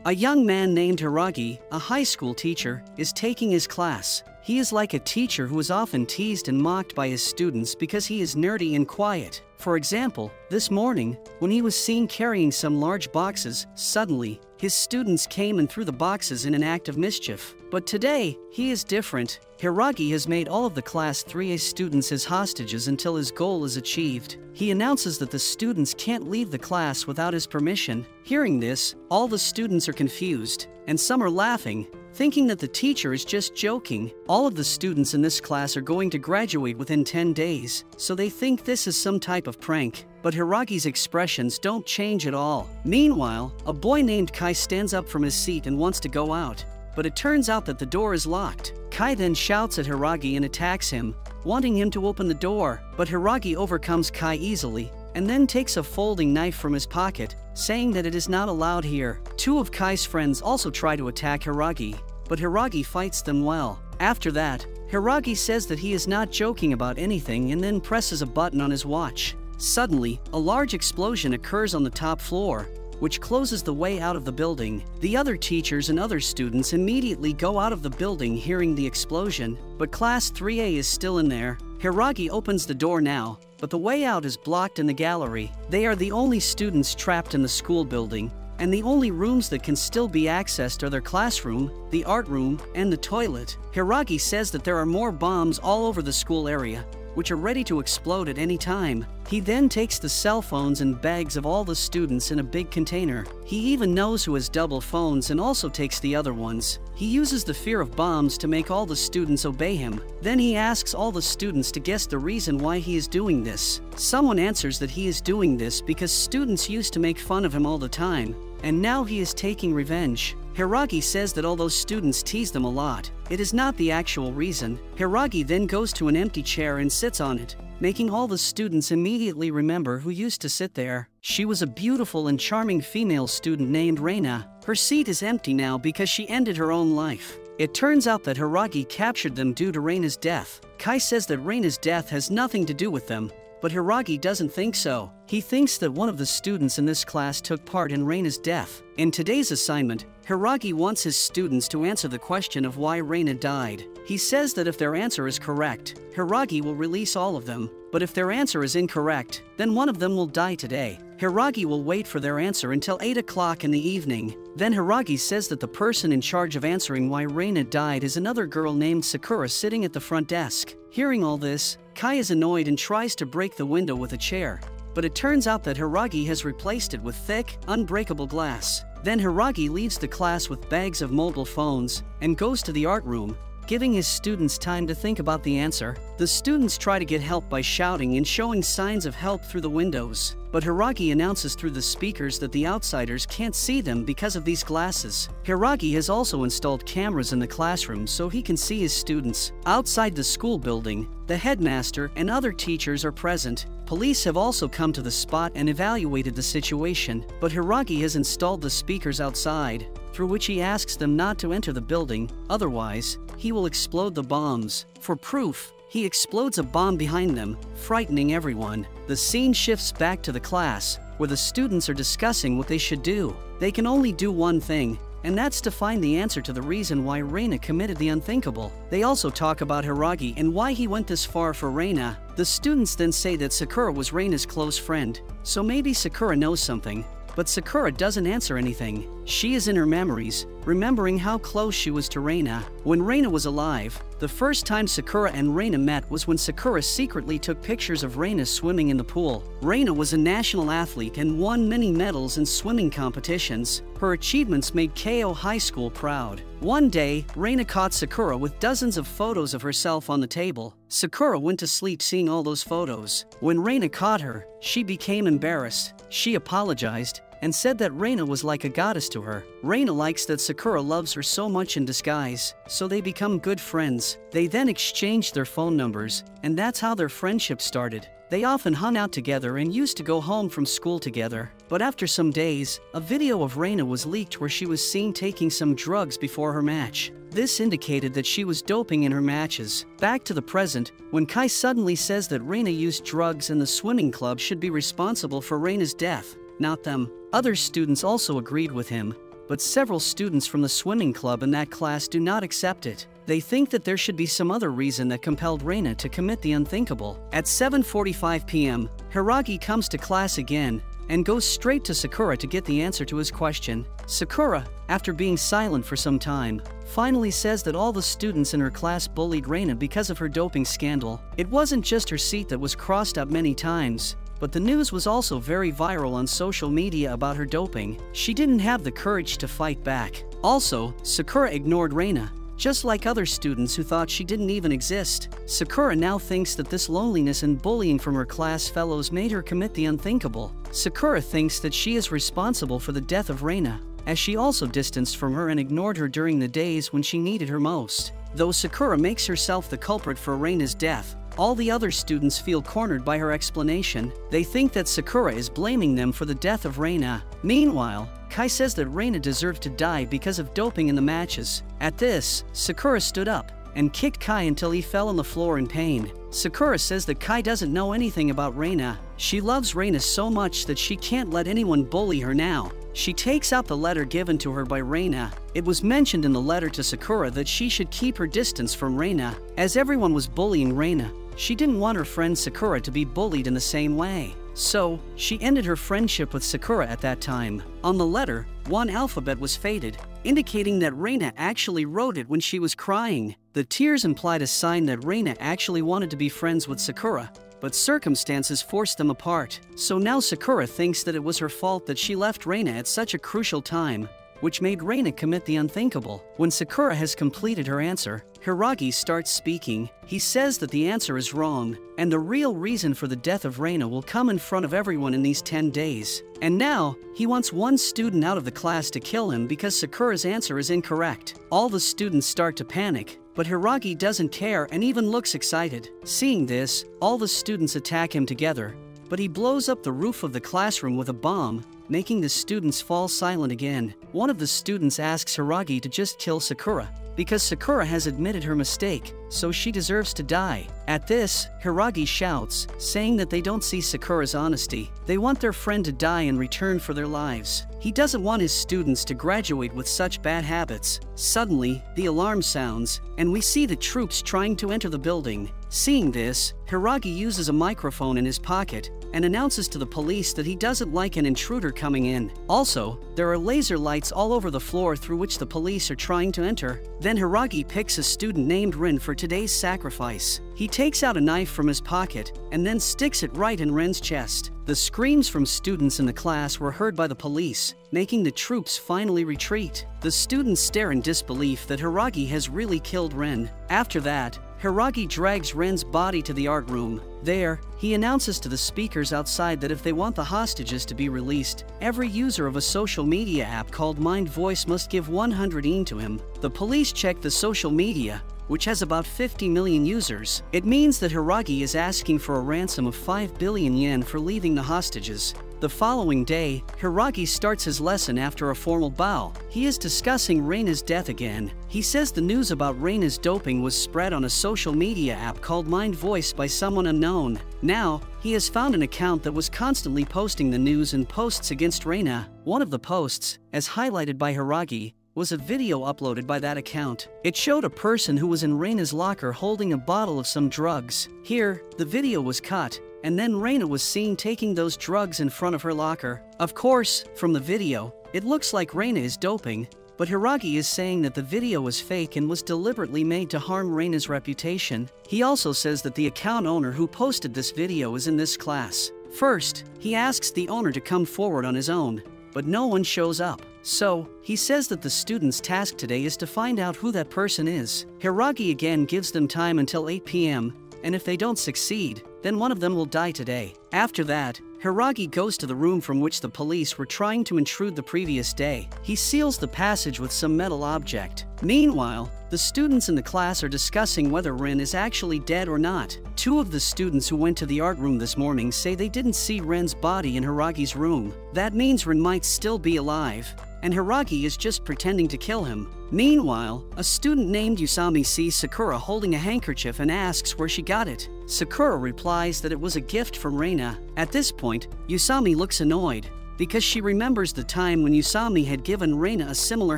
A young man named Hiragi, a high school teacher, is taking his class. He is like a teacher who is often teased and mocked by his students because he is nerdy and quiet. For example, this morning, when he was seen carrying some large boxes, suddenly, his students came and threw the boxes in an act of mischief. But today, he is different. Hiragi has made all of the Class 3A students his hostages until his goal is achieved. He announces that the students can't leave the class without his permission. Hearing this, all the students are confused, and some are laughing, thinking that the teacher is just joking. All of the students in this class are going to graduate within 10 days, so they think this is some type of prank. But Hiragi's expressions don't change at all. Meanwhile, a boy named Kai stands up from his seat and wants to go out, but it turns out that the door is locked. Kai then shouts at Hiragi and attacks him, wanting him to open the door, but Hiragi overcomes Kai easily and then takes a folding knife from his pocket, saying that it is not allowed here. Two of Kai's friends also try to attack Hiragi, but Hiragi fights them well. After that, Hiragi says that he is not joking about anything and then presses a button on his watch. Suddenly, a large explosion occurs on the top floor, which closes the way out of the building. The other teachers and other students immediately go out of the building hearing the explosion, but Class 3A is still in there. Hiragi opens the door now, but the way out is blocked in the gallery. They are the only students trapped in the school building, and the only rooms that can still be accessed are their classroom, the art room, and the toilet. Hiragi says that there are more bombs all over the school area, which are ready to explode at any time. He then takes the cell phones and bags of all the students in a big container. He even knows who has double phones and also takes the other ones. He uses the fear of bombs to make all the students obey him. Then he asks all the students to guess the reason why he is doing this. Someone answers that he is doing this because students used to make fun of him all the time, and now he is taking revenge. Hiragi says that although students tease them a lot, it is not the actual reason. Hiragi then goes to an empty chair and sits on it, making all the students immediately remember who used to sit there. She was a beautiful and charming female student named Reina. Her seat is empty now because she ended her own life. It turns out that Hiragi captured them due to Reina's death. Kai says that Reina's death has nothing to do with them, but Hiragi doesn't think so. He thinks that one of the students in this class took part in Reina's death. In today's assignment, Hiragi wants his students to answer the question of why Reina died. He says that if their answer is correct, Hiragi will release all of them, but if their answer is incorrect, then one of them will die today. Hiragi will wait for their answer until 8 o'clock in the evening. Then Hiragi says that the person in charge of answering why Reina died is another girl named Sakura sitting at the front desk. Hearing all this, Kai is annoyed and tries to break the window with a chair, but it turns out that Hiragi has replaced it with thick, unbreakable glass. Then Hiragi leaves the class with bags of mobile phones and goes to the art room, giving his students time to think about the answer. The students try to get help by shouting and showing signs of help through the windows, but Hiragi announces through the speakers that the outsiders can't see them because of these glasses. Hiragi has also installed cameras in the classroom so he can see his students. Outside the school building, the headmaster and other teachers are present. Police have also come to the spot and evaluated the situation, but Hiragi has installed the speakers outside, through which he asks them not to enter the building, otherwise, he will explode the bombs. For proof, he explodes a bomb behind them, frightening everyone. The scene shifts back to the class, where the students are discussing what they should do. They can only do one thing, and that's to find the answer to the reason why Reina committed the unthinkable. They also talk about Hiragi and why he went this far for Reina. The students then say that Sakura was Reina's close friend, so maybe Sakura knows something. But Sakura doesn't answer anything. She is in her memories, remembering how close she was to Reina. When Reina was alive, the first time Sakura and Reina met was when Sakura secretly took pictures of Reina swimming in the pool. Reina was a national athlete and won many medals in swimming competitions. Her achievements made Keio High School proud. One day, Reina caught Sakura with dozens of photos of herself on the table. Sakura went to sleep seeing all those photos. When Reina caught her, she became embarrassed. She apologized and said that Reina was like a goddess to her. Reina likes that Sakura loves her so much in disguise, so they become good friends. They then exchanged their phone numbers, and that's how their friendship started. They often hung out together and used to go home from school together. But after some days, a video of Reina was leaked where she was seen taking some drugs before her match. This indicated that she was doping in her matches. Back to the present, when Kai suddenly says that Reina used drugs and the swimming club should be responsible for Reina's death, not them. Other students also agreed with him, but several students from the swimming club in that class do not accept it. They think that there should be some other reason that compelled Reina to commit the unthinkable. At 7:45 p.m., Hiragi comes to class again and goes straight to Sakura to get the answer to his question. Sakura, after being silent for some time, finally says that all the students in her class bullied Reina because of her doping scandal. It wasn't just her seat that was crossed up many times, but the news was also very viral on social media about her doping. She didn't have the courage to fight back. Also, Sakura ignored Reina, just like other students who thought she didn't even exist. Sakura now thinks that this loneliness and bullying from her class fellows made her commit the unthinkable. Sakura thinks that she is responsible for the death of Reina, as she also distanced from her and ignored her during the days when she needed her most. Though Sakura makes herself the culprit for Reina's death, all the other students feel cornered by her explanation. They think that Sakura is blaming them for the death of Reina. Meanwhile, Kai says that Reina deserved to die because of doping in the matches. At this, Sakura stood up and kicked Kai until he fell on the floor in pain. Sakura says that Kai doesn't know anything about Reina. She loves Reina so much that she can't let anyone bully her now. She takes out the letter given to her by Reina. It was mentioned in the letter to Sakura that she should keep her distance from Reina, as everyone was bullying Reina. She didn't want her friend Sakura to be bullied in the same way. So, she ended her friendship with Sakura at that time. On the letter, one alphabet was faded, indicating that Reina actually wrote it when she was crying. The tears implied a sign that Reina actually wanted to be friends with Sakura, but circumstances forced them apart. So now Sakura thinks that it was her fault that she left Reina at such a crucial time, which made Reina commit the unthinkable. When Sakura has completed her answer, Hiragi starts speaking. He says that the answer is wrong, and the real reason for the death of Reina will come in front of everyone in these 10 days. And now, he wants one student out of the class to kill him because Sakura's answer is incorrect. All the students start to panic, but Hiragi doesn't care and even looks excited. Seeing this, all the students attack him together, but he blows up the roof of the classroom with a bomb, making the students fall silent again. One of the students asks Hiragi to just kill Sakura, because Sakura has admitted her mistake, so she deserves to die. At this, Hiragi shouts, saying that they don't see Sakura's honesty. They want their friend to die in return for their lives. He doesn't want his students to graduate with such bad habits. Suddenly, the alarm sounds, and we see the troops trying to enter the building. Seeing this, Hiragi uses a microphone in his pocket and announces to the police that he doesn't like an intruder coming in. Also, there are laser lights all over the floor through which the police are trying to enter. Then Hiragi picks a student named Rin for today's sacrifice. He takes out a knife from his pocket and then sticks it right in Rin's chest. The screams from students in the class were heard by the police, making the troops finally retreat. The students stare in disbelief that Hiragi has really killed Rin. After that, Hiragi drags Ren's body to the art room. There, he announces to the speakers outside that if they want the hostages to be released, every user of a social media app called Mind Voice must give 100 yen to him. The police check the social media, which has about 50 million users. It means that Hiragi is asking for a ransom of 5 billion yen for leaving the hostages. The following day, Hiragi starts his lesson after a formal bow. He is discussing Reina's death again. He says the news about Reina's doping was spread on a social media app called Mind Voice by someone unknown. Now, he has found an account that was constantly posting the news and posts against Reina. One of the posts, as highlighted by Hiragi, was a video uploaded by that account. It showed a person who was in Reina's locker holding a bottle of some drugs. Here, the video was cut, and then Reina was seen taking those drugs in front of her locker. Of course, from the video, it looks like Reina is doping, but Hiragi is saying that the video is fake and was deliberately made to harm Reina's reputation. He also says that the account owner who posted this video is in this class. First, he asks the owner to come forward on his own, but no one shows up. So, he says that the student's task today is to find out who that person is. Hiragi again gives them time until 8 p.m., and if they don't succeed, then one of them will die today. After that, Hiragi goes to the room from which the police were trying to intrude the previous day. He seals the passage with some metal object. Meanwhile, the students in the class are discussing whether Rin is actually dead or not. Two of the students who went to the art room this morning say they didn't see Ren's body in Hiragi's room. That means Rin might still be alive, and Hiragi is just pretending to kill him. Meanwhile, a student named Yusami sees Sakura holding a handkerchief and asks where she got it. Sakura replies that it was a gift from Reina. At this point, Yusami looks annoyed, because she remembers the time when Usami had given Reina a similar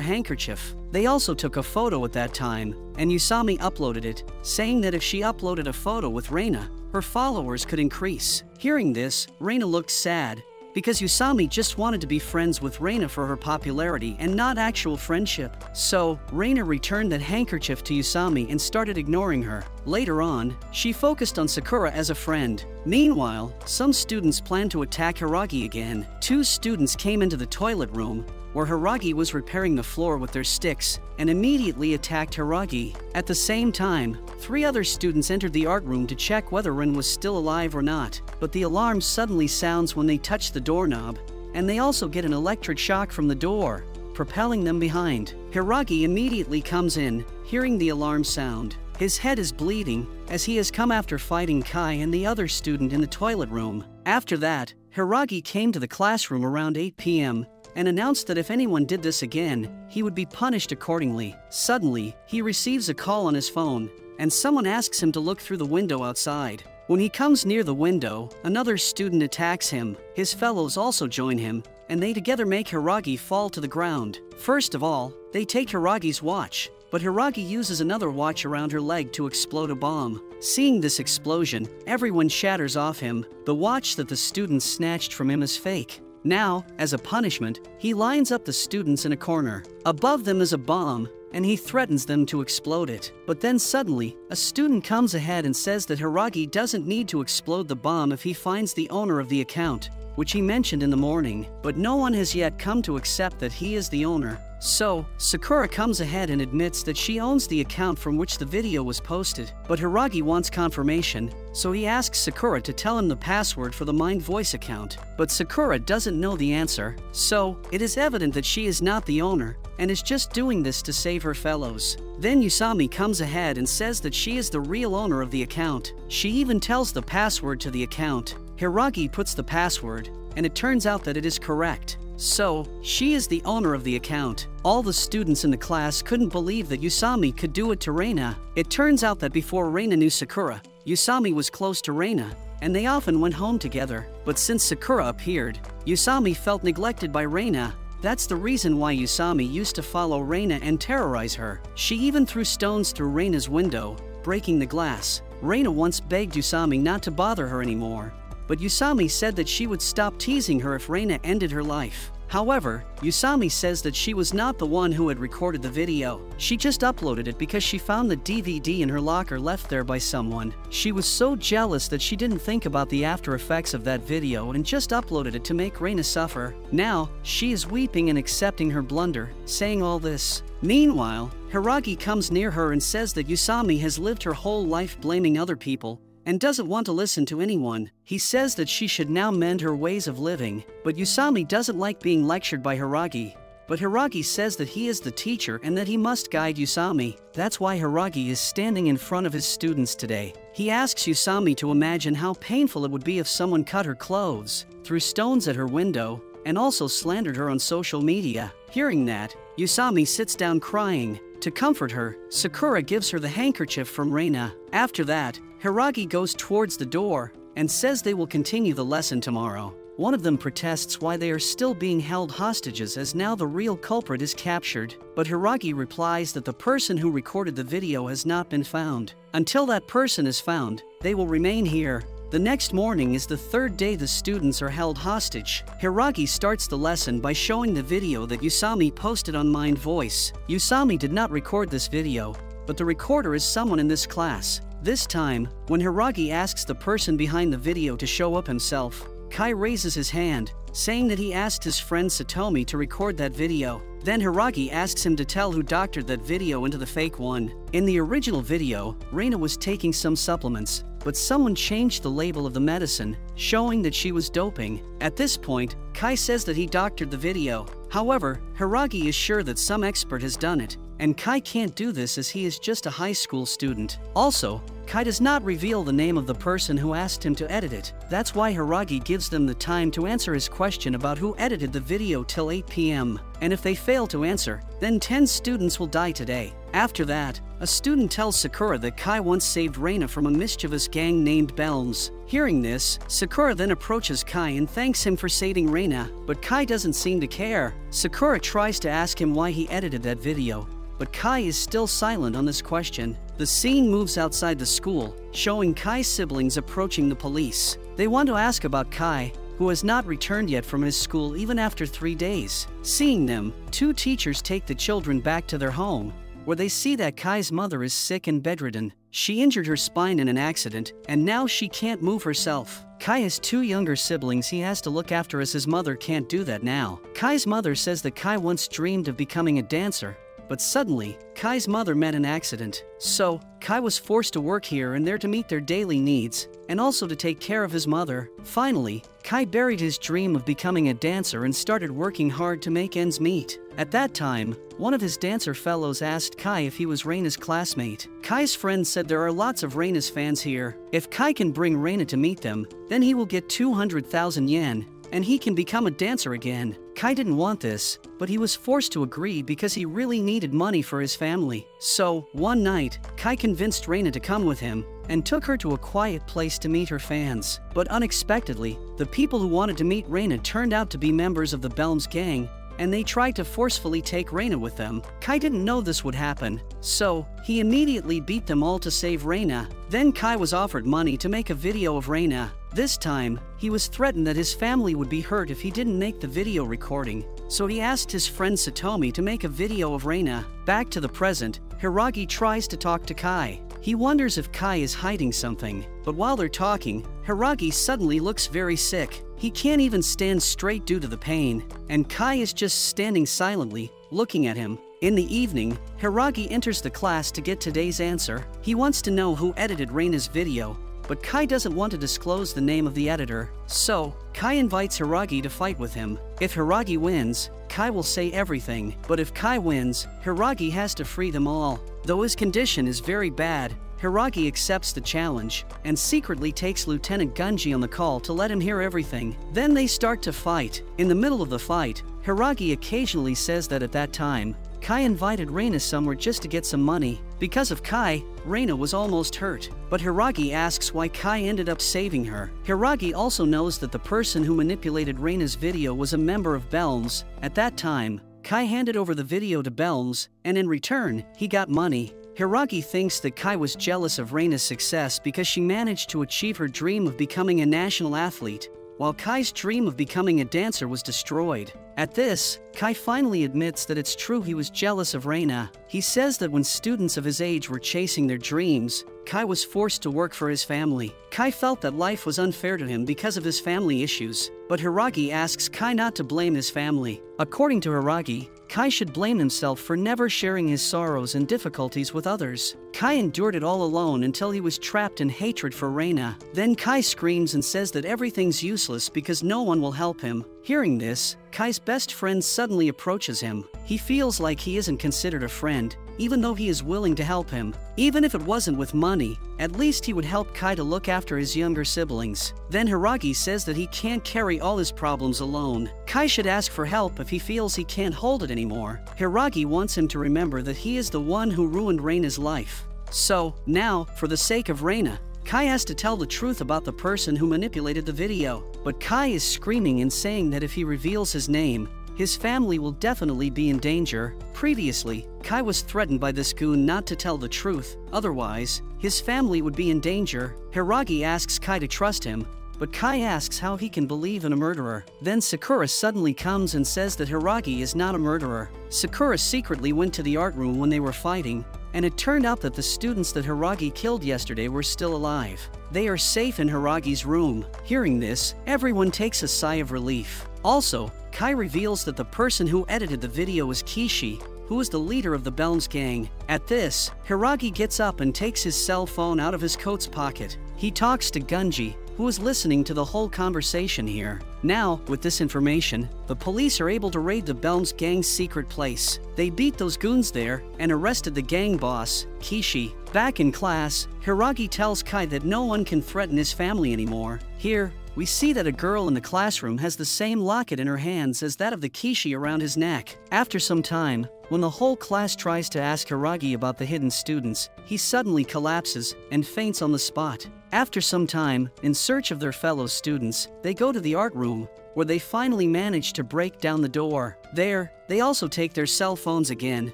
handkerchief. They also took a photo at that time, and Usami uploaded it, saying that if she uploaded a photo with Reina, her followers could increase. Hearing this, Reina looked sad, because Usami just wanted to be friends with Reina for her popularity and not actual friendship. So, Reina returned that handkerchief to Usami and started ignoring her. Later on, she focused on Sakura as a friend. Meanwhile, some students planned to attack Hiragi again. 2 students came into the toilet room, where Hiragi was repairing the floor with their sticks, and immediately attacked Hiragi. At the same time, 3 other students entered the art room to check whether Rin was still alive or not, but the alarm suddenly sounds when they touch the doorknob, and they also get an electric shock from the door, propelling them behind. Hiragi immediately comes in, hearing the alarm sound. His head is bleeding, as he has come after fighting Kai and the other student in the toilet room. After that, Hiragi came to the classroom around 8 p.m., and announced that if anyone did this again, he would be punished accordingly. Suddenly, he receives a call on his phone, and someone asks him to look through the window outside. When he comes near the window, another student attacks him. His fellows also join him, and they together make Hiragi fall to the ground. First of all, they take Hiragi's watch, but Hiragi uses another watch around her leg to explode a bomb. Seeing this explosion, everyone shatters off him. The watch that the students snatched from him is fake. Now, as a punishment, he lines up the students in a corner. Above them is a bomb, and he threatens them to explode it. But then suddenly, a student comes ahead and says that Hiragi doesn't need to explode the bomb if he finds the owner of the account, which he mentioned in the morning, but no one has yet come to accept that he is the owner. So, Sakura comes ahead and admits that she owns the account from which the video was posted, but Hiragi wants confirmation, so he asks Sakura to tell him the password for the Mind Voice account. But Sakura doesn't know the answer, so it is evident that she is not the owner, and is just doing this to save her fellows. Then Usami comes ahead and says that she is the real owner of the account. She even tells the password to the account. Hiragi puts the password, and it turns out that it is correct. So, she is the owner of the account. All the students in the class couldn't believe that Usami could do it to Reina. It turns out that before Reina knew Sakura, Usami was close to Reina, and they often went home together. But since Sakura appeared, Usami felt neglected by Reina. That's the reason why Usami used to follow Reina and terrorize her. She even threw stones through Reina's window, breaking the glass. Reina once begged Usami not to bother her anymore, but Usami said that she would stop teasing her if Reina ended her life. However, Usami says that she was not the one who had recorded the video. She just uploaded it because she found the DVD in her locker left there by someone. She was so jealous that she didn't think about the after effects of that video and just uploaded it to make Reina suffer. Now, she is weeping and accepting her blunder, saying all this. Meanwhile, Hiragi comes near her and says that Usami has lived her whole life blaming other people, and doesn't want to listen to anyone. He says that she should now mend her ways of living, but Usami doesn't like being lectured by Hiragi. But Hiragi says that he is the teacher and that he must guide Usami. That's why Hiragi is standing in front of his students today. He asks Usami to imagine how painful it would be if someone cut her clothes, threw stones at her window, and also slandered her on social media. Hearing that, Usami sits down crying. To comfort her, Sakura gives her the handkerchief from Reina. After that, Hiragi goes towards the door and says they will continue the lesson tomorrow. One of them protests why they are still being held hostages as now the real culprit is captured, but Hiragi replies that the person who recorded the video has not been found. Until that person is found, they will remain here. The next morning is the 3rd day the students are held hostage. Hiragi starts the lesson by showing the video that Usami posted on Mind Voice. Usami did not record this video, but the recorder is someone in this class. This time, when Hiragi asks the person behind the video to show up himself, Kai raises his hand, saying that he asked his friend Satomi to record that video. Then Hiragi asks him to tell who doctored that video into the fake one. In the original video, Reina was taking some supplements, but someone changed the label of the medicine, showing that she was doping. At this point, Kai says that he doctored the video. However, Hiragi is sure that some expert has done it, and Kai can't do this as he is just a high school student. Also, Kai does not reveal the name of the person who asked him to edit it. That's why Hiragi gives them the time to answer his question about who edited the video till 8 p.m. And if they fail to answer, then 10 students will die today. After that, a student tells Sakura that Kai once saved Reina from a mischievous gang named Belms. Hearing this, Sakura then approaches Kai and thanks him for saving Reina, but Kai doesn't seem to care. Sakura tries to ask him why he edited that video, but Kai is still silent on this question. The scene moves outside the school, showing Kai's siblings approaching the police. They want to ask about Kai, who has not returned yet from his school even after 3 days. Seeing them, 2 teachers take the children back to their home, where they see that Kai's mother is sick and bedridden. She injured her spine in an accident, and now she can't move herself. Kai has 2 younger siblings he has to look after as his mother can't do that now. Kai's mother says that Kai once dreamed of becoming a dancer, but suddenly, Kai's mother met an accident. So, Kai was forced to work here and there to meet their daily needs, and also to take care of his mother. Finally, Kai buried his dream of becoming a dancer and started working hard to make ends meet. At that time, one of his dancer fellows asked Kai if he was Reina's classmate. Kai's friend said there are lots of Reina's fans here. If Kai can bring Reina to meet them, then he will get 200,000 yen, and he can become a dancer again. Kai didn't want this, but he was forced to agree because he really needed money for his family. So, one night, Kai convinced Reina to come with him and took her to a quiet place to meet her fans. But unexpectedly, the people who wanted to meet Reina turned out to be members of the Belms gang, and they tried to forcefully take Reina with them. Kai didn't know this would happen, so he immediately beat them all to save Reina. Then Kai was offered money to make a video of Reina. This time, he was threatened that his family would be hurt if he didn't make the video recording, so he asked his friend Satomi to make a video of Reina. Back to the present, Hiragi tries to talk to Kai. He wonders if Kai is hiding something, but while they're talking, Hiragi suddenly looks very sick. He can't even stand straight due to the pain, and Kai is just standing silently, looking at him. In the evening, Hiragi enters the class to get today's answer. He wants to know who edited Reina's video, but Kai doesn't want to disclose the name of the editor. So, Kai invites Hiragi to fight with him. If Hiragi wins, Kai will say everything, but if Kai wins, Hiragi has to free them all. Though his condition is very bad, Hiragi accepts the challenge and secretly takes Lieutenant Gunji on the call to let him hear everything. Then they start to fight. In the middle of the fight, Hiragi occasionally says that at that time, Kai invited Reina somewhere just to get some money. Because of Kai, Reina was almost hurt, but Hiragi asks why Kai ended up saving her. Hiragi also knows that the person who manipulated Reina's video was a member of Belms. At that time, Kai handed over the video to Belms, and in return, he got money. Hiragi thinks that Kai was jealous of Reina's success because she managed to achieve her dream of becoming a national athlete, while Kai's dream of becoming a dancer was destroyed. At this, Kai finally admits that it's true he was jealous of Reina. He says that when students of his age were chasing their dreams, Kai was forced to work for his family. Kai felt that life was unfair to him because of his family issues, but Hiragi asks Kai not to blame his family. According to Hiragi, Kai should blame himself for never sharing his sorrows and difficulties with others. Kai endured it all alone until he was trapped in hatred for Reina. Then Kai screams and says that everything's useless because no one will help him. Hearing this, Kai's best friend suddenly approaches him. He feels like he isn't considered a friend, even though he is willing to help him. Even if it wasn't with money, at least he would help Kai to look after his younger siblings. Then Hiragi says that he can't carry all his problems alone. Kai should ask for help if he feels he can't hold it anymore. Hiragi wants him to remember that he is the one who ruined Reina's life. So, now, for the sake of Reina, Kai has to tell the truth about the person who manipulated the video. But Kai is screaming and saying that if he reveals his name, his family will definitely be in danger. Previously, Kai was threatened by this goon not to tell the truth, otherwise, his family would be in danger. Hiragi asks Kai to trust him, but Kai asks how he can believe in a murderer. Then Sakura suddenly comes and says that Hiragi is not a murderer. Sakura secretly went to the art room when they were fighting, and it turned out that the students that Hiragi killed yesterday were still alive. They are safe in Hiragi's room. Hearing this, everyone takes a sigh of relief. Also, Kai reveals that the person who edited the video is Kishi, who is the leader of the Belms gang. At this, Hiragi gets up and takes his cell phone out of his coat's pocket. He talks to Gunji, who is listening to the whole conversation here. Now, with this information, the police are able to raid the Belms gang's secret place. They beat those goons there and arrested the gang boss, Kishi. Back in class, Hiragi tells Kai that no one can threaten his family anymore. Here, we see that a girl in the classroom has the same locket in her hands as that of the Kishi around his neck. After some time, when the whole class tries to ask Hiragi about the hidden students, he suddenly collapses and faints on the spot. After some time, in search of their fellow students, they go to the art room, where they finally manage to break down the door. There, they also take their cell phones again,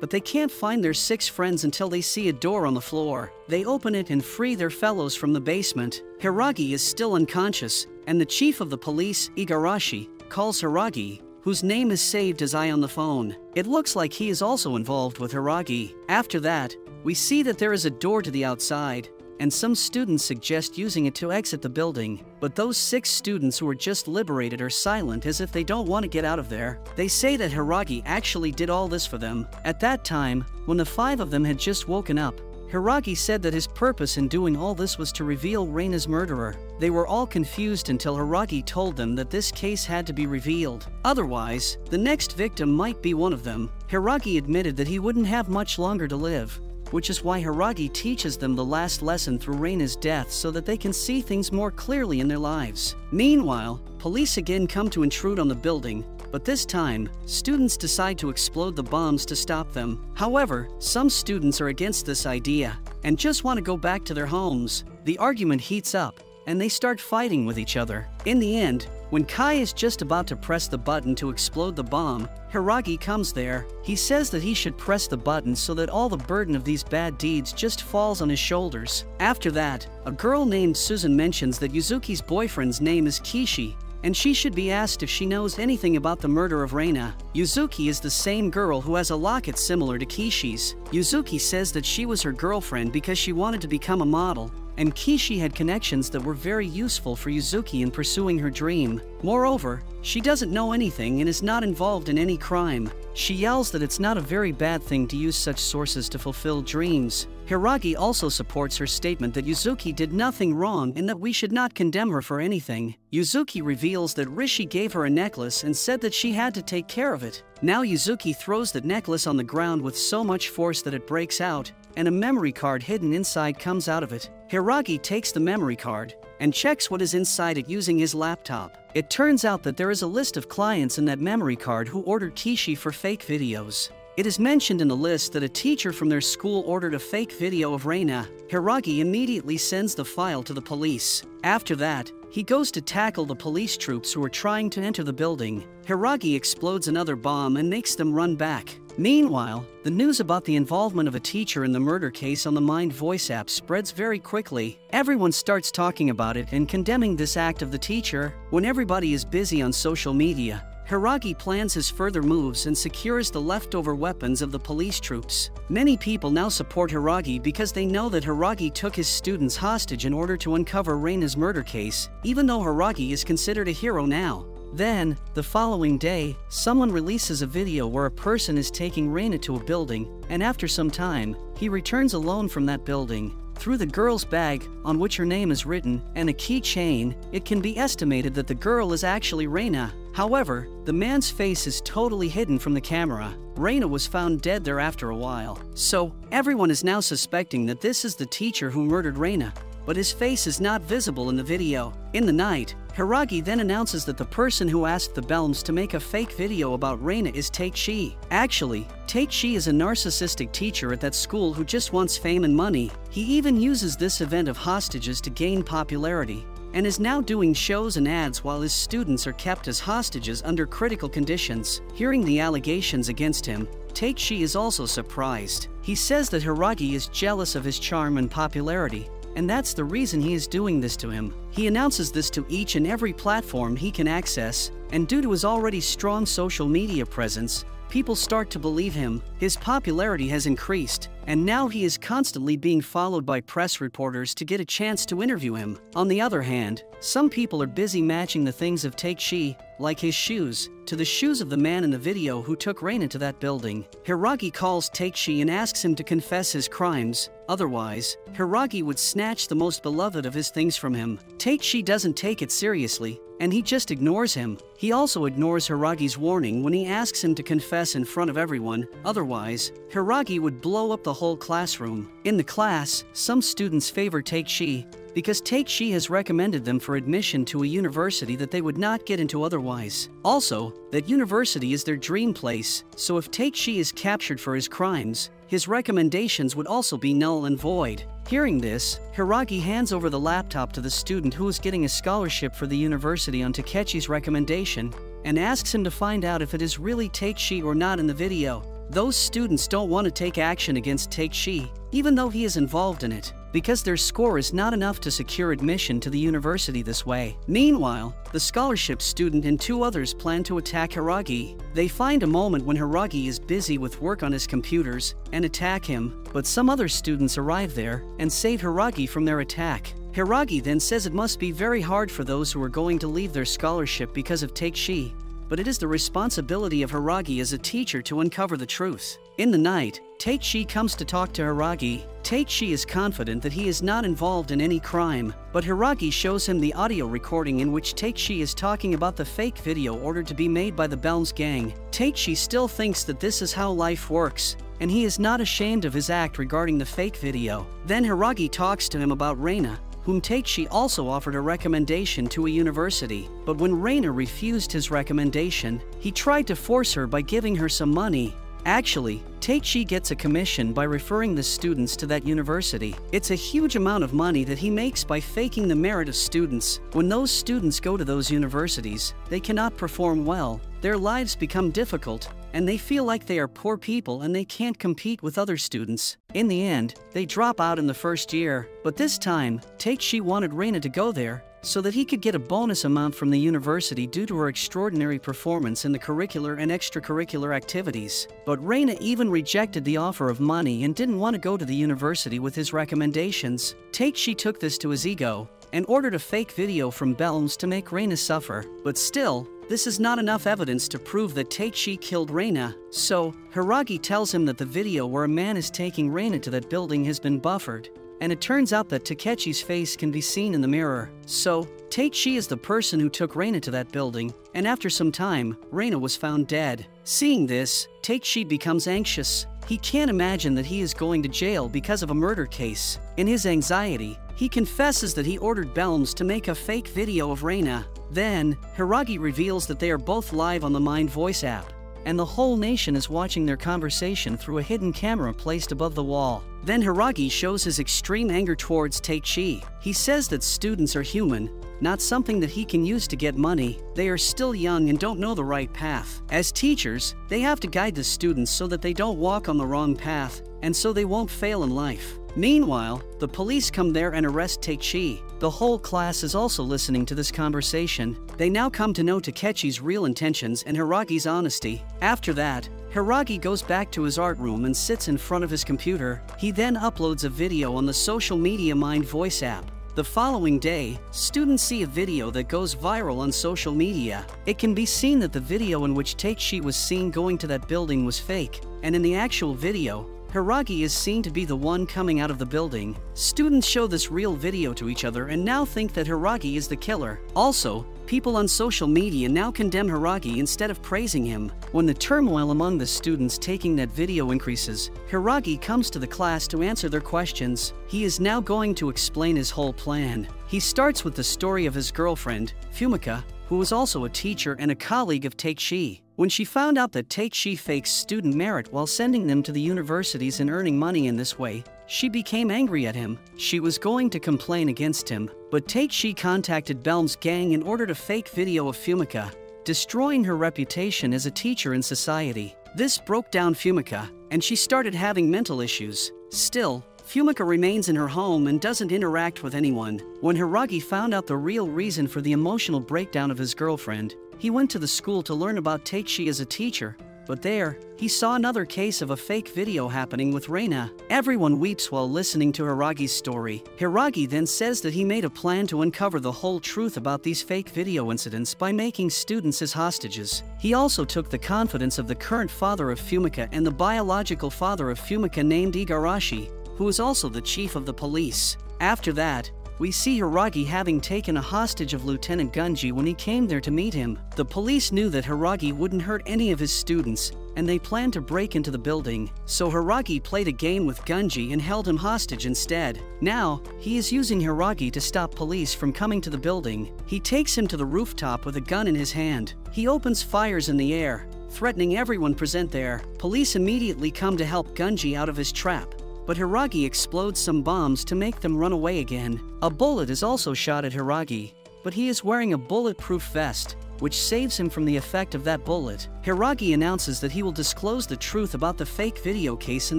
but they can't find their 6 friends until they see a door on the floor. They open it and free their fellows from the basement. Hiragi is still unconscious, and the chief of the police, Igarashi, calls Hiragi, whose name is saved as I on the phone. It looks like he is also involved with Hiragi. After that, we see that there is a door to the outside, and some students suggest using it to exit the building. But those 6 students who were just liberated are silent as if they don't want to get out of there. They say that Hiragi actually did all this for them. At that time, when the 5 of them had just woken up, Hiragi said that his purpose in doing all this was to reveal Reina's murderer. They were all confused until Hiragi told them that this case had to be revealed. Otherwise, the next victim might be one of them. Hiragi admitted that he wouldn't have much longer to live, which is why Hiragi teaches them the last lesson through Reina's death so that they can see things more clearly in their lives. Meanwhile, police again come to intrude on the building, but this time, students decide to explode the bombs to stop them. However, some students are against this idea and just want to go back to their homes. The argument heats up, and they start fighting with each other. In the end, when Kai is just about to press the button to explode the bomb, Hiragi comes there. He says that he should press the button so that all the burden of these bad deeds just falls on his shoulders. After that, a girl named Susan mentions that Yuzuki's boyfriend's name is Kishi, and she should be asked if she knows anything about the murder of Reina. Yuzuki is the same girl who has a locket similar to Kishi's. Yuzuki says that she was her girlfriend because she wanted to become a model, and Kishi had connections that were very useful for Yuzuki in pursuing her dream. Moreover, she doesn't know anything and is not involved in any crime. She yells that it's not a very bad thing to use such sources to fulfill dreams. Hiragi also supports her statement that Yuzuki did nothing wrong and that we should not condemn her for anything. Yuzuki reveals that Rishi gave her a necklace and said that she had to take care of it. Now Yuzuki throws that necklace on the ground with so much force that it breaks out, and a memory card hidden inside comes out of it. Hiragi takes the memory card and checks what is inside it using his laptop. It turns out that there is a list of clients in that memory card who ordered Kishi for fake videos. It is mentioned in the list that a teacher from their school ordered a fake video of Reina. Hiragi immediately sends the file to the police. After that, he goes to tackle the police troops who are trying to enter the building. Hiragi explodes another bomb and makes them run back. Meanwhile, the news about the involvement of a teacher in the murder case on the Mind Voice app spreads very quickly. Everyone starts talking about it and condemning this act of the teacher. When everybody is busy on social media, Hiragi plans his further moves and secures the leftover weapons of the police troops. Many people now support Hiragi because they know that Hiragi took his students hostage in order to uncover Reina's murder case, even though Hiragi is considered a hero now. Then, the following day, someone releases a video where a person is taking Reina to a building, and after some time, he returns alone from that building. Through the girl's bag, on which her name is written, and a keychain, it can be estimated that the girl is actually Reina. However, the man's face is totally hidden from the camera. Reina was found dead there after a while. So, everyone is now suspecting that this is the teacher who murdered Reina, but his face is not visible in the video. In the night, Hiragi then announces that the person who asked the Belms to make a fake video about Reina is Take-Shi. Actually, Take-Shi is a narcissistic teacher at that school who just wants fame and money. He even uses this event of hostages to gain popularity, and is now doing shows and ads while his students are kept as hostages under critical conditions. Hearing the allegations against him, Take-Shi is also surprised. He says that Hiragi is jealous of his charm and popularity, and that's the reason he is doing this to him. He announces this to each and every platform he can access, and due to his already strong social media presence, people start to believe him. His popularity has increased, and now he is constantly being followed by press reporters to get a chance to interview him. On the other hand, some people are busy matching the things of Take-Shi like his shoes, to the shoes of the man in the video who took Reina to that building. Hiragi calls Takeshi and asks him to confess his crimes. Otherwise, Hiragi would snatch the most beloved of his things from him. Takeshi doesn't take it seriously, and he just ignores him. He also ignores Hiragi's warning when he asks him to confess in front of everyone. Otherwise, Hiragi would blow up the whole classroom. In the class, some students favor Takeshi because Takeshi has recommended them for admission to a university that they would not get into otherwise. Also, that university is their dream place, so if Takeshi is captured for his crimes, his recommendations would also be null and void. Hearing this, Hiragi hands over the laptop to the student who is getting a scholarship for the university on Takechi's recommendation and asks him to find out if it is really Takeshi or not in the video. Those students don't want to take action against Takeshi, even though he is involved in it, because their score is not enough to secure admission to the university this way. Meanwhile, the scholarship student and two others plan to attack Hiragi. They find a moment when Hiragi is busy with work on his computers and attack him, but some other students arrive there and save Hiragi from their attack. Hiragi then says it must be very hard for those who are going to leave their scholarship because of Takeshi, but it is the responsibility of Hiragi as a teacher to uncover the truth. In the night, Takeshi comes to talk to Hiragi. Takeshi is confident that he is not involved in any crime, but Hiragi shows him the audio recording in which Takeshi is talking about the fake video ordered to be made by the Belms gang. Takeshi still thinks that this is how life works, and he is not ashamed of his act regarding the fake video. Then Hiragi talks to him about Reina, whom Takeshi also offered a recommendation to a university. But when Reina refused his recommendation, he tried to force her by giving her some money. Actually, Takeshi gets a commission by referring the students to that university. It's a huge amount of money that he makes by faking the merit of students. When those students go to those universities, they cannot perform well, their lives become difficult, and they feel like they are poor people and they can't compete with other students. In the end, they drop out in the first year, but this time, Takeshi wanted Reina to go there so that he could get a bonus amount from the university due to her extraordinary performance in the curricular and extracurricular activities. But Reina even rejected the offer of money and didn't want to go to the university with his recommendations. Takeshi took this to his ego and ordered a fake video from Belms to make Reina suffer. But still, this is not enough evidence to prove that Takeshi killed Reina. So, Hiragi tells him that the video where a man is taking Reina to that building has been buffered, and it turns out that Takechi's face can be seen in the mirror. So, Takeshi is the person who took Reina to that building, and after some time, Reina was found dead. Seeing this, Takeshi becomes anxious. He can't imagine that he is going to jail because of a murder case. In his anxiety, he confesses that he ordered Belms to make a fake video of Reina. Then, Hiragi reveals that they are both live on the Mind Voice app, and the whole nation is watching their conversation through a hidden camera placed above the wall. Then Hiragi shows his extreme anger towards Takeshi. He says that students are human, not something that he can use to get money. They are still young and don't know the right path. As teachers, they have to guide the students so that they don't walk on the wrong path, and so they won't fail in life. Meanwhile, the police come there and arrest Takeshi. The whole class is also listening to this conversation. They now come to know Takechi's real intentions and Hiragi's honesty. After that, Hiragi goes back to his art room and sits in front of his computer. He then uploads a video on the social media Mind Voice app. The following day, students see a video that goes viral on social media. It can be seen that the video in which Takeshi was seen going to that building was fake, and in the actual video, Hiragi is seen to be the one coming out of the building. Students show this real video to each other and now think that Hiragi is the killer. Also, people on social media now condemn Hiragi instead of praising him. When the turmoil among the students taking that video increases, Hiragi comes to the class to answer their questions. He is now going to explain his whole plan. He starts with the story of his girlfriend, Fumika, who was also a teacher and a colleague of Takeshi. When she found out that Takeshi fakes student merit while sending them to the universities and earning money in this way, she became angry at him. She was going to complain against him, but Takeshi contacted Belms' gang and ordered a fake video of Fumika, destroying her reputation as a teacher in society. This broke down Fumika, and she started having mental issues. Still, Fumika remains in her home and doesn't interact with anyone. When Hiragi found out the real reason for the emotional breakdown of his girlfriend, he went to the school to learn about Takeshi as a teacher, But there, he saw another case of a fake video happening with Reina. Everyone weeps while listening to Hiragi's story. Hiragi then says that he made a plan to uncover the whole truth about these fake video incidents by making students as hostages. He also took the confidence of the current father of Fumika and the biological father of Fumika named Igarashi, who is also the chief of the police. After that, we see Hiragi having taken a hostage of Lieutenant Gunji when he came there to meet him. The police knew that Hiragi wouldn't hurt any of his students, and they planned to break into the building. So Hiragi played a game with Gunji and held him hostage instead. Now, he is using Hiragi to stop police from coming to the building. He takes him to the rooftop with a gun in his hand. He opens fires in the air, threatening everyone present there. Police immediately come to help Gunji out of his trap, but Hiragi explodes some bombs to make them run away again. A bullet is also shot at Hiragi, but he is wearing a bulletproof vest, which saves him from the effect of that bullet. Hiragi announces that he will disclose the truth about the fake video case in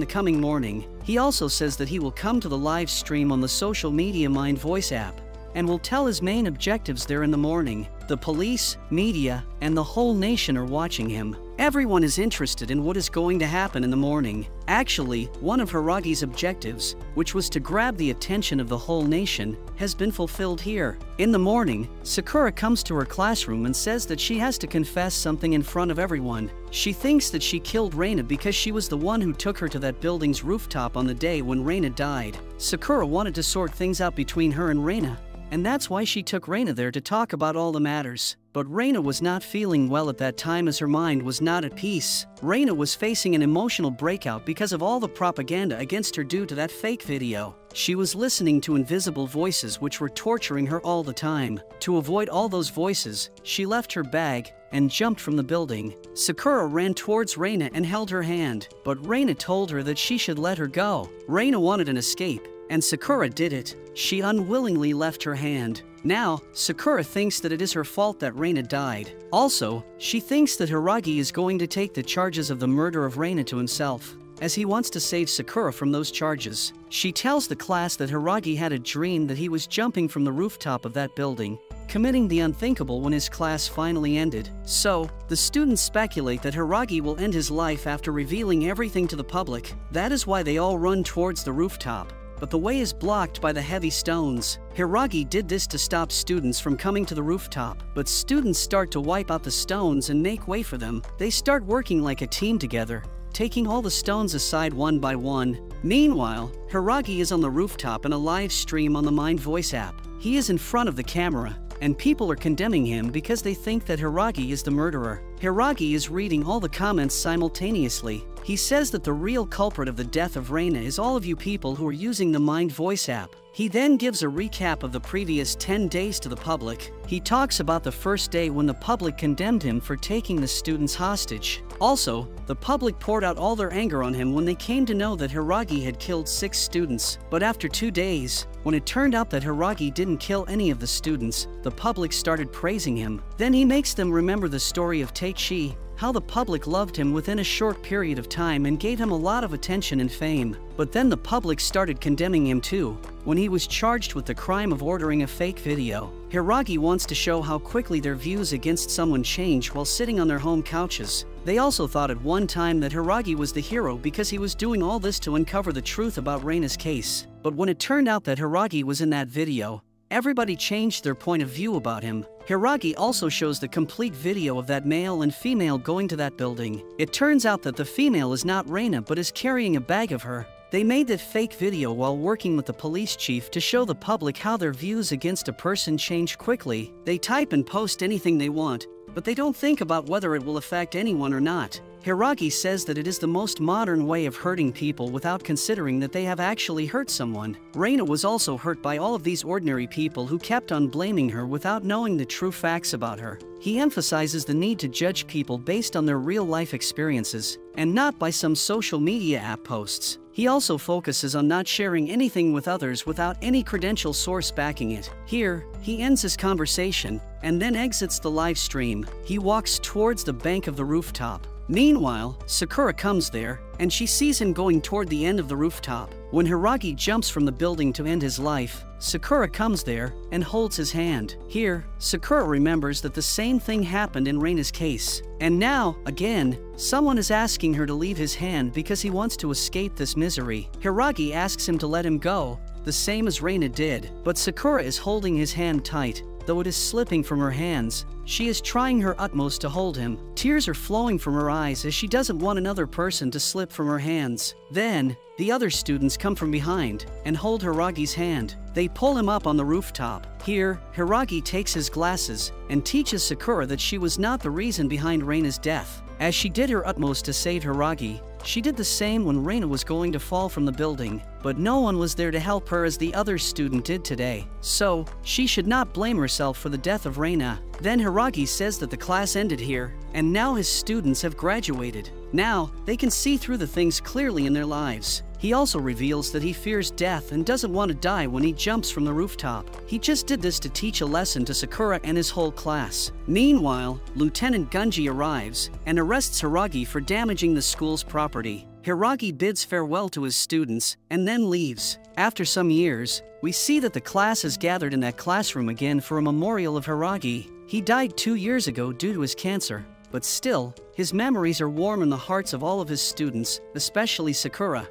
the coming morning. He also says that he will come to the live stream on the social media Mind Voice app, and will tell his main objectives there in the morning. The police, media, and the whole nation are watching him. Everyone is interested in what is going to happen in the morning. Actually, one of Hiragi's objectives, which was to grab the attention of the whole nation, has been fulfilled here. In the morning, Sakura comes to her classroom and says that she has to confess something in front of everyone. She thinks that she killed Reina because she was the one who took her to that building's rooftop on the day when Reina died. Sakura wanted to sort things out between her and Reina, and that's why she took Reina there to talk about all the matters. But Reina was not feeling well at that time as her mind was not at peace. Reina was facing an emotional breakout because of all the propaganda against her due to that fake video. She was listening to invisible voices which were torturing her all the time. To avoid all those voices, she left her bag and jumped from the building. Sakura ran towards Reina and held her hand, but Reina told her that she should let her go. Reina wanted an escape, and Sakura did it. She unwillingly left her hand. Now, Sakura thinks that it is her fault that Reina died. Also, she thinks that Hiragi is going to take the charges of the murder of Reina to himself, as he wants to save Sakura from those charges. She tells the class that Hiragi had a dream that he was jumping from the rooftop of that building, committing the unthinkable when his class finally ended. So, the students speculate that Hiragi will end his life after revealing everything to the public. That is why they all run towards the rooftop, but the way is blocked by the heavy stones. Hiragi did this to stop students from coming to the rooftop, but students start to wipe out the stones and make way for them. They start working like a team together, taking all the stones aside one by one. Meanwhile, Hiragi is on the rooftop in a live stream on the Mind Voice app. He is in front of the camera, and people are condemning him because they think that Hiragi is the murderer. Hiragi is reading all the comments simultaneously. He says that the real culprit of the death of Reina is all of you people who are using the Mind Voice app. He then gives a recap of the previous 10 days to the public. He talks about the first day when the public condemned him for taking the students hostage. Also, the public poured out all their anger on him when they came to know that Hiragi had killed 6 students. But after 2 days, when it turned out that Hiragi didn't kill any of the students, the public started praising him. Then he makes them remember the story of Teichi, how the public loved him within a short period of time and gave him a lot of attention and fame. But then the public started condemning him too, when he was charged with the crime of ordering a fake video. Hiragi wants to show how quickly their views against someone change while sitting on their home couches. They also thought at one time that Hiragi was the hero because he was doing all this to uncover the truth about Reina's case. But when it turned out that Hiragi was in that video, everybody changed their point of view about him. Hiragi also shows the complete video of that male and female going to that building. It turns out that the female is not Reina but is carrying a bag of her. They made that fake video while working with the police chief to show the public how their views against a person change quickly. They type and post anything they want, but they don't think about whether it will affect anyone or not. Hiragi says that it is the most modern way of hurting people without considering that they have actually hurt someone. Reina was also hurt by all of these ordinary people who kept on blaming her without knowing the true facts about her. He emphasizes the need to judge people based on their real-life experiences, and not by some social media app posts. He also focuses on not sharing anything with others without any credential source backing it. Here, he ends his conversation, and then exits the live stream. He walks towards the bank of the rooftop. Meanwhile, Sakura comes there, and she sees him going toward the end of the rooftop. When Hiragi jumps from the building to end his life, Sakura comes there and holds his hand. Here, Sakura remembers that the same thing happened in Reina's case. And now, again, someone is asking her to leave his hand because he wants to escape this misery. Hiragi asks him to let him go, the same as Reina did, but Sakura is holding his hand tight. Though it is slipping from her hands, she is trying her utmost to hold him. Tears are flowing from her eyes as she doesn't want another person to slip from her hands. Then, the other students come from behind and hold Hiragi's hand. They pull him up on the rooftop. Here, Hiragi takes his glasses and teaches Sakura that she was not the reason behind Reina's death. As she did her utmost to save Hiragi, she did the same when Reina was going to fall from the building, but no one was there to help her as the other student did today. So, she should not blame herself for the death of Reina. Then Hiragi says that the class ended here, and now his students have graduated. Now, they can see through the things clearly in their lives. He also reveals that he fears death and doesn't want to die when he jumps from the rooftop. He just did this to teach a lesson to Sakura and his whole class. Meanwhile, Lieutenant Gunji arrives and arrests Hiragi for damaging the school's property. Hiragi bids farewell to his students and then leaves. After some years, we see that the class is gathered in that classroom again for a memorial of Hiragi. He died 2 years ago due to his cancer, but still, his memories are warm in the hearts of all of his students, especially Sakura.